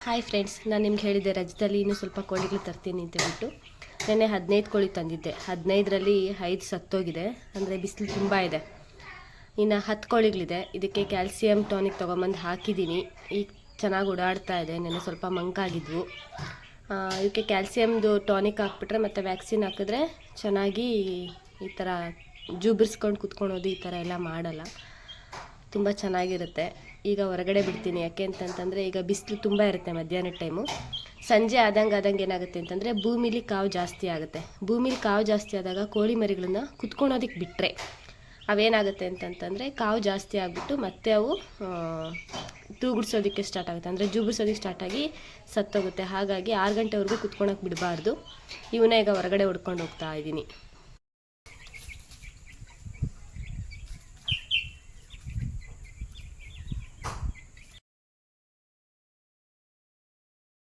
Hi friends, ನಾನು ನಿಮ್ಗೆ ಹೇಳಿದ್ದೆ ರಜದಲ್ಲಿ ಇನ್ನೂ ಸ್ವಲ್ಪ ಕೋಳಿಗಳು ತರ್ತೀನಿ ಅಂತ ಹೇಳ್ಬಿಟ್ಟು. ನೆನ್ನೆ 15 ಕೋಳಿ ತಂದಿದ್ದೆ. 15ರಲ್ಲಿ 5 ಸತ್ತೋಗಿದೆ, ಅಂದರೆ ಬಿಸಿಲು ತುಂಬ ಇದೆ. ಇನ್ನು 10 ಕೋಳಿಗಳಿದೆ. ಇದಕ್ಕೆ ಕ್ಯಾಲ್ಸಿಯಂ ಟಾನಿಕ್ ತೊಗೊಂಬಂದು ಹಾಕಿದ್ದೀನಿ. ಈಗ ಚೆನ್ನಾಗಿ ಓಡಾಡ್ತಾ ಇದೆ. ನೆನ್ನೆ ಸ್ವಲ್ಪ ಮಂಕಾಗಿದ್ವು. ಇದಕ್ಕೆ ಕ್ಯಾಲ್ಸಿಯಮ್ದು ಟಾನಿಕ್ ಹಾಕ್ಬಿಟ್ರೆ ಮತ್ತು ವ್ಯಾಕ್ಸಿನ್ ಹಾಕಿದ್ರೆ ಚೆನ್ನಾಗಿ ಈ ಥರ ಜೂಬಿರ್ಸ್ಕೊಂಡು ಕುತ್ಕೊಳೋದು ಈ ಥರ ಎಲ್ಲ ಮಾಡಲ್ಲ, ತುಂಬ ಚೆನ್ನಾಗಿರುತ್ತೆ. ಈಗ ಹೊರಗಡೆ ಬಿಡ್ತೀನಿ. ಯಾಕೆ ಅಂತಂತಂದರೆ ಈಗ ಬಿಸಿಲು ತುಂಬ ಇರುತ್ತೆ ಮಧ್ಯಾಹ್ನದ ಟೈಮು. ಸಂಜೆ ಆದಂಗೆ ಏನಾಗುತ್ತೆ ಅಂತಂದರೆ ಭೂಮಿಲಿ ಕಾವು ಜಾಸ್ತಿ ಆಗುತ್ತೆ. ಭೂಮಿಲಿ ಕಾವು ಜಾಸ್ತಿ ಆದಾಗ ಕೋಳಿ ಮರಿಗಳನ್ನ ಕುತ್ಕೊಳೋದಕ್ಕೆ ಬಿಟ್ಟರೆ ಅವೇನಾಗುತ್ತೆ ಅಂತಂತಂದರೆ ಕಾವು ಜಾಸ್ತಿ ಆಗಿಬಿಟ್ಟು ಮತ್ತೆ ಅವು ತೂಗುಡ್ಸೋದಕ್ಕೆ ಸ್ಟಾರ್ಟ್ ಆಗುತ್ತೆ, ಅಂದರೆ ಜೂಬಿಡ್ಸೋದಕ್ಕೆ ಸ್ಟಾರ್ಟಾಗಿ ಸತ್ತೋಗುತ್ತೆ. ಹಾಗಾಗಿ 6 ಗಂಟೆವರೆಗೂ ಕುತ್ಕೊಳಕ್ಕೆ ಬಿಡಬಾರ್ದು. ಇವನ್ನ ಈಗ ಹೊರಗಡೆ ಹೊಡ್ಕೊಂಡು ಹೋಗ್ತಾ ಇದ್ದೀನಿ.